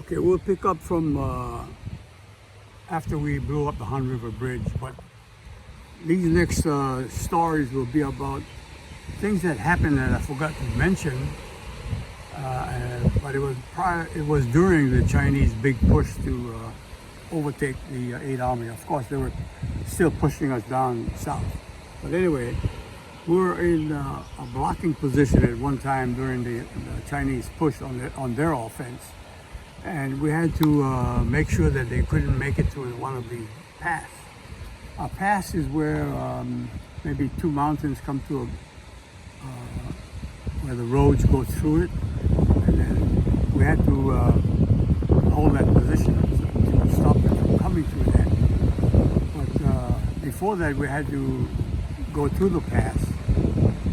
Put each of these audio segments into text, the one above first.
Okay, we'll pick up from after we blew up the Han River Bridge, but these next stories will be about things that happened that I forgot to mention. But it was during the Chinese big push to overtake the 8th Army. Of course, they were still pushing us down south. But anyway, we were in a blocking position at one time during the Chinese push on their offense. And we had to make sure that they couldn't make it to one of the paths. A pass is where maybe two mountains come to where the roads go through it. And then we had to hold that position to stop it from coming through that. But before that, we had to go through the pass,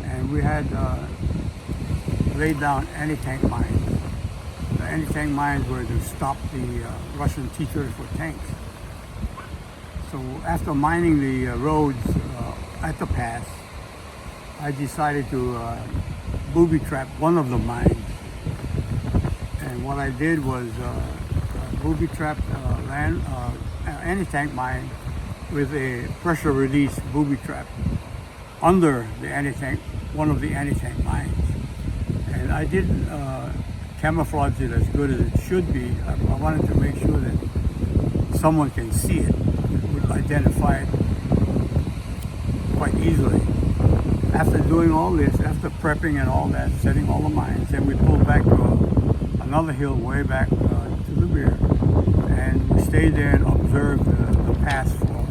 and we had laid down anti-tank mines. The anti-tank mines were to stop the Russian T-34 tanks. So after mining the roads at the pass, I decided to booby trap one of the mines. And what I did was booby trap anti-tank mine with a pressure release booby trap under the anti-tank, one of the anti-tank mines. And I didn't camouflage it as good as it should be. I wanted to make sure that someone can see it, would identify it quite easily. After doing all this, after prepping and all that, setting all the mines, then we pulled back to another hill way back to the rear. And we stayed there and observed the pass for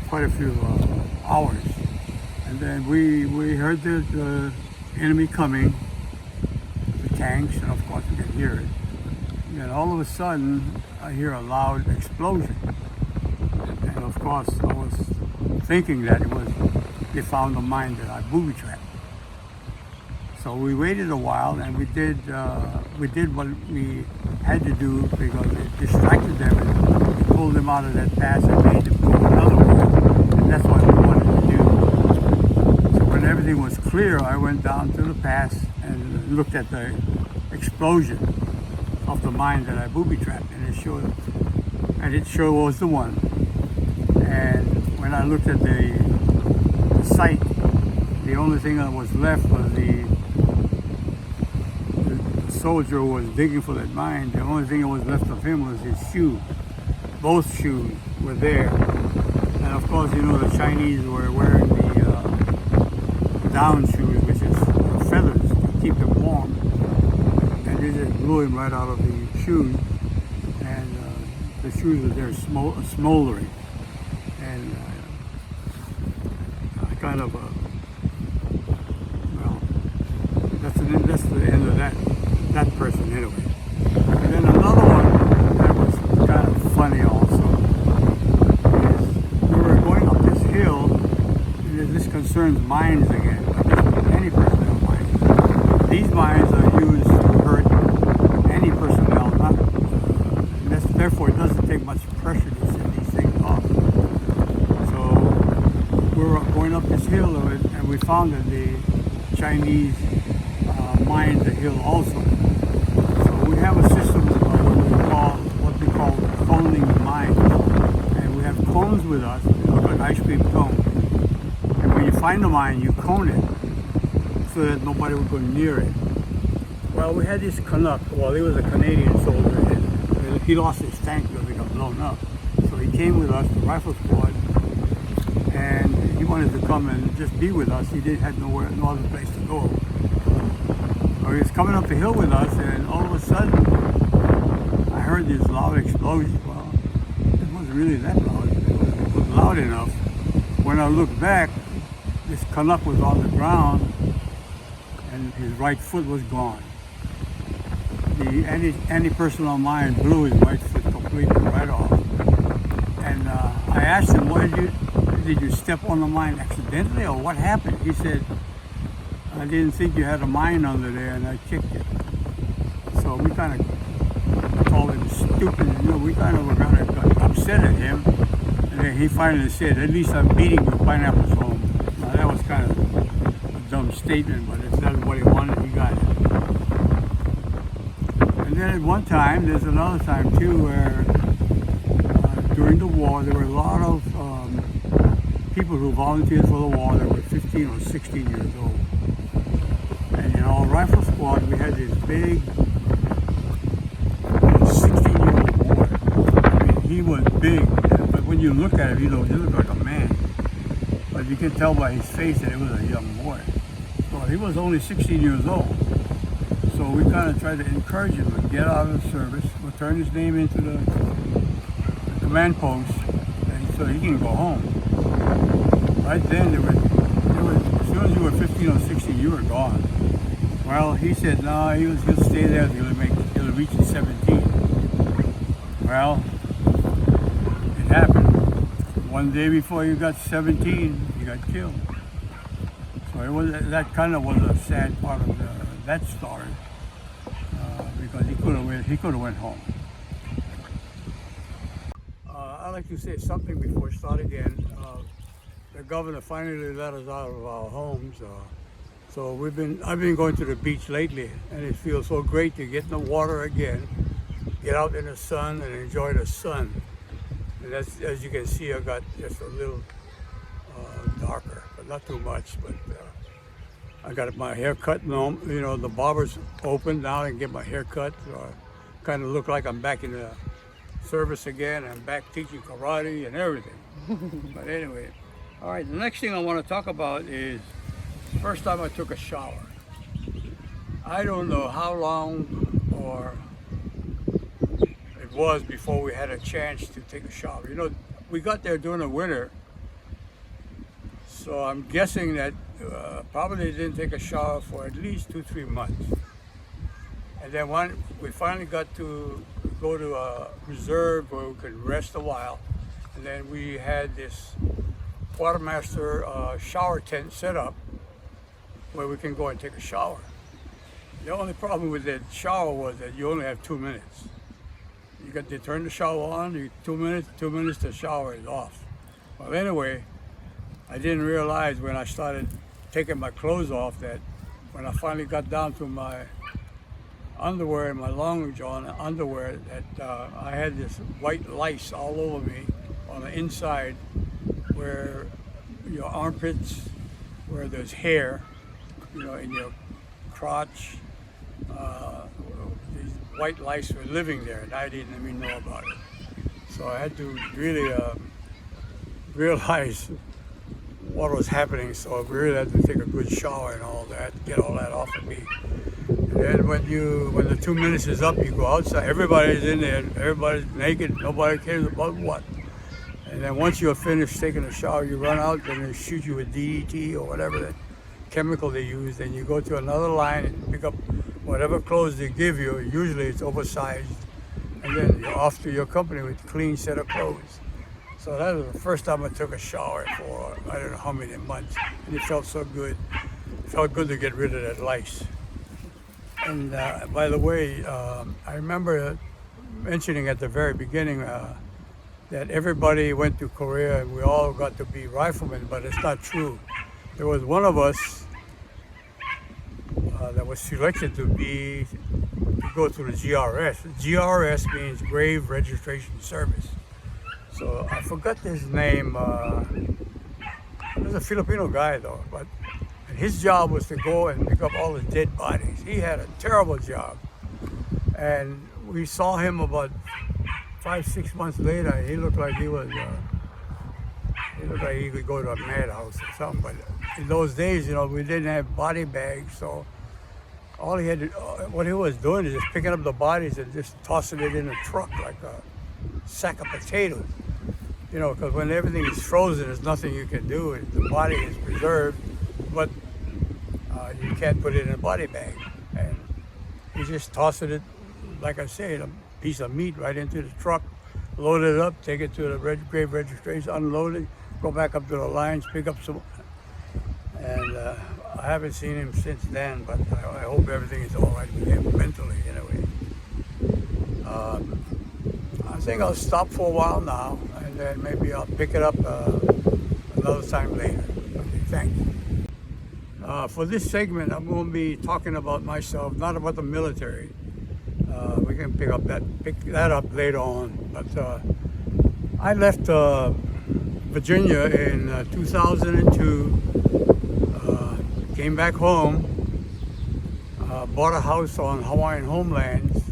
quite a few hours. And then we heard the enemy coming, the tanks, and of course we could hear it. And all of a sudden, I hear a loud explosion. And of course, I was thinking that they found a mine that I booby trapped. So we waited a while, and we did what we had to do because it distracted them and pulled them out of that pass and made them go another way. And that's what we wanted to do. So when everything was clear, I went down to the pass and looked at the explosion of the mine that I booby trapped, and it sure was the one. And when I looked at the site, the only thing that was left was the soldier who was digging for that mine. The only thing that was left of him was his shoe. Both shoes were there. And of course, you know, the Chinese were wearing the down shoes, which is feathers to keep them warm. And they just blew him right out of the shoes. And the shoes were there smoldering. And I kind of, well, that's the end of that person anyway. And then another one that was kind of funny also is we were going up this hill, and this concerns mines again, but this is any personnel mines. These mines are used to hurt any personnel, therefore it doesn't take much pressure to set these things off. So we were going up this hill and we found that the Chinese mined the hill also. So we have a system of what we call coning the mines. And we have cones with us, they look like ice cream cones. And when you find a mine, you cone it so that nobody would go near it. Well, we had this Canuck, well, he was a Canadian soldier, and he lost his tank because he got blown up. So he came with us, the rifle squad, and he wanted to come and just be with us. He had no other place to go. So he was coming up the hill with us, and all of a sudden, I heard this loud explosion. Well, it wasn't really that loud. It was loud enough. When I looked back, this Canuck was on the ground, and his right foot was gone. The anti-personnel mine blew his right foot completely right off. And I asked him, did you step on the mine accidentally, or what happened? He said, I didn't think you had a mine under there, and I kicked it. So we kind of called him stupid. You know, we kind of got upset at him. And then he finally said, at least I'm beating the pineapples home. Now that was kind of a dumb statement, but if that's what he wanted, he got it. And then at one time, there's another time too where during the war there were a lot of people who volunteered for the war that were 15 or 16 years old. And in our rifle squad, we had this big 16-year-old boy. I mean, he was big, but when you look at him, he looked like a man. But you can tell by his face that it was a young boy. So he was only 16 years old. So we kind of tried to encourage him to get out of the service, we'll turn his name into the command post, and so he can go home. Right then, as soon as you were 15 or 16, you were gone. Well, he said, no, he'll stay there until he'll reach 17. Well, it happened. One day before you got 17, you got killed. So that kind of was a sad part of that story, because he could have went home. I'd like to say something before I start again. The governor finally let us out of our homes. So I've been going to the beach lately, and it feels so great to get in the water again, get out in the sun and enjoy the sun. And that's, as you can see, I got just a little darker, but not too much. But I got my hair cut. The barber's open now. I can get my hair cut. So I kind of look like I'm back in the service again. I'm back teaching karate and everything. But anyway, all right. The next thing I want to talk about is the first time I took a shower. I don't know how long or it was before we had a chance to take a shower. We got there during the winter, so I'm guessing that probably didn't take a shower for at least 2-3 months. And then when we finally got to go to a reserve where we could rest a while, and then we had this quartermaster shower tent set up where we can go and take a shower. The only problem with that shower was that you only have 2 minutes. You got to turn the shower on, 2 minutes, the shower is off. Well, anyway, I didn't realize when I started taking my clothes off that when I finally got down to my underwear and my long john underwear, that I had this white lice all over me on the inside where your armpits, where there's hair, in your crotch. These white lice were living there, and I didn't even know about it. So I had to really realize what was happening. So I really had to take a good shower and all that, get all that off of me. And when the 2 minutes is up, you go outside. Everybody's in there. Everybody's naked. Nobody cares about what. And then once you're finished taking a shower, you run out and they shoot you with DDT or whatever that chemical they use. Then you go to another line and pick up whatever clothes they give you. Usually it's oversized. And then you're off to your company with a clean set of clothes. So that was the first time I took a shower for I don't know how many months. And it felt so good. It felt good to get rid of that lice. And by the way, I remember mentioning at the very beginning that everybody went to Korea and we all got to be riflemen, but it's not true. There was one of us that was selected to go to the GRS. GRS means Grave Registration Service. So I forgot his name. He was a Filipino guy though, but his job was to go and pick up all the dead bodies. He had a terrible job. And we saw him about 5-6 months later. He looked like he could go to a madhouse or something. But in those days, we didn't have body bags, so all he had to, what he was doing is just picking up the bodies and just tossing it in a truck like a sack of potatoes. Because when everything is frozen, there's nothing you can do. The body is preserved, but you can't put it in a body bag. And he just tossed it, like I said, a piece of meat right into the truck, load it up, take it to the grave registration, unload it, go back up to the lines, pick up some. And I haven't seen him since then, but I hope everything is all right with him mentally, anyway. I think I'll stop for a while now, and then maybe I'll pick it up another time later. Okay, thanks. For this segment, I'm going to be talking about myself, not about the military. We can pick that up later on. But I left Virginia in 2002. Came back home. Bought a house on Hawaiian homelands.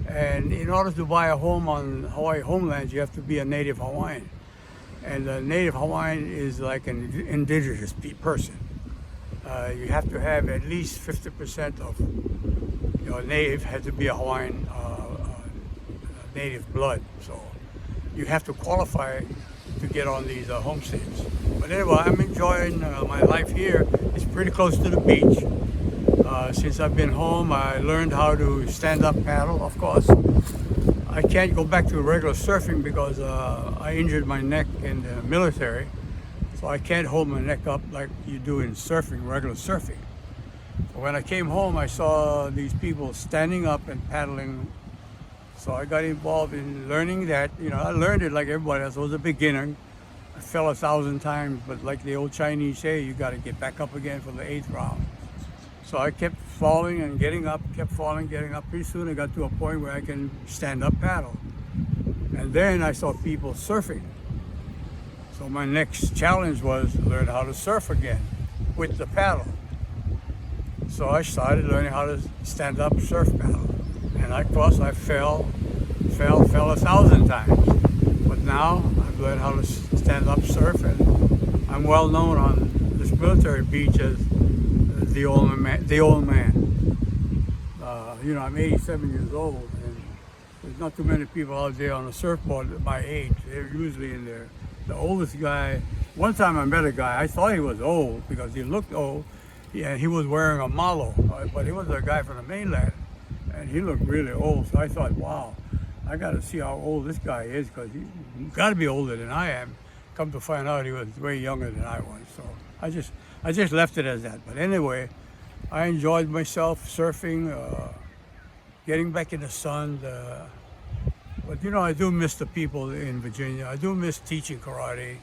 And in order to buy a home on Hawaii homelands, you have to be a native Hawaiian. And a native Hawaiian is like an indigenous person. You have to have at least 50% of your native has to be a Hawaiian native blood. So you have to qualify to get on these homesteads. But anyway, I'm enjoying my life here. It's pretty close to the beach. Since I've been home, I learned how to stand up paddle, of course. I can't go back to regular surfing because I injured my neck in the military. So I can't hold my neck up like you do in surfing, regular surfing. So when I came home, I saw these people standing up and paddling. So I got involved in learning that. I learned it like everybody else. I was a beginner. I fell 1,000 times, but like the old Chinese say, you got to get back up again for the 8th round. So I kept falling and getting up, kept falling, getting up. Pretty soon I got to a point where I can stand up paddle. And then I saw people surfing. So my next challenge was to learn how to surf again with the paddle. So I started learning how to stand up surf paddle. And of course I fell 1,000 times. But now I've learned how to stand up surf, and I'm well known on this military beach as the old man. I'm 87 years old, and there's not too many people out there on a surfboard at my age. They're usually in there. The oldest guy, one time I met a guy, I thought he was old because he looked old, and he was wearing a malo, but he was a guy from the mainland, and he looked really old. So I thought, wow, I got to see how old this guy is, because he's got to be older than I am. Come to find out, he was way younger than I was. So I just left it as that. But anyway, I enjoyed myself surfing, getting back in the sun. But I do miss the people in Virginia. I do miss teaching karate.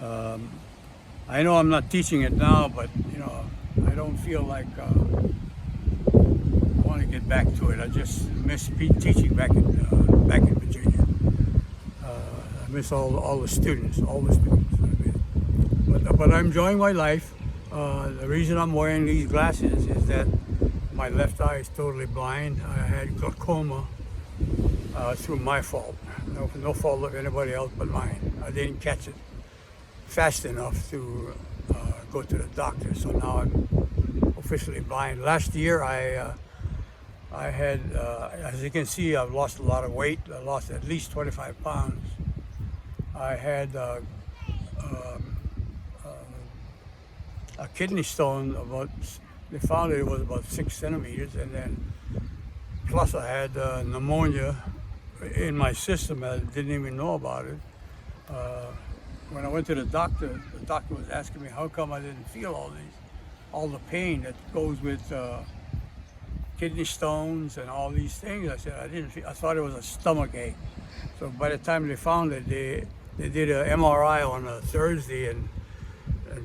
I know I'm not teaching it now, but I don't feel like I want to get back to it. I just miss teaching back in Virginia. I miss all the students. But I'm enjoying my life. The reason I'm wearing these glasses is that my left eye is totally blind. I had glaucoma through my fault. No fault of anybody else but mine. I didn't catch it fast enough to go to the doctor. So now I'm officially blind. Last year I had, as you can see, I've lost a lot of weight. I lost at least 25 pounds. I had a kidney stone they found it was about 6 centimeters, and then plus I had pneumonia in my system. I didn't even know about it. When I went to the doctor was asking me how come I didn't feel all the pain that goes with kidney stones and all these things. I said I thought it was a stomach ache. So by the time they found it, they did an MRI on a Thursday and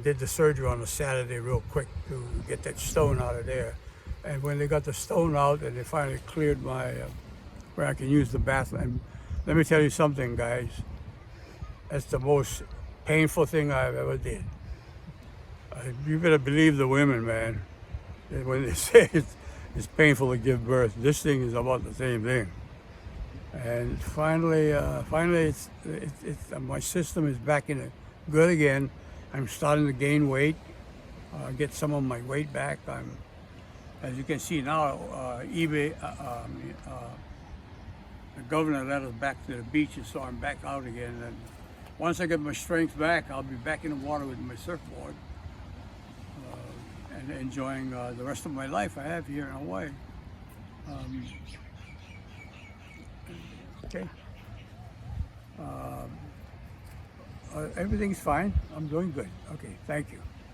did the surgery on a Saturday real quick to get that stone out of there. And when they got the stone out and they finally cleared where I can use the bathroom, let me tell you something, guys. That's the most painful thing I've ever did. You better believe the women, man. When they say it's painful to give birth, this thing is about the same thing. And finally, my system is back in it good again. I'm starting to gain weight, get some of my weight back. As you can see now, the governor let us back to the beaches, so I'm back out again. And once I get my strength back, I'll be back in the water with my surfboard and enjoying the rest of my life I have here in Hawaii. Okay. Everything's fine. I'm doing good. Okay, thank you.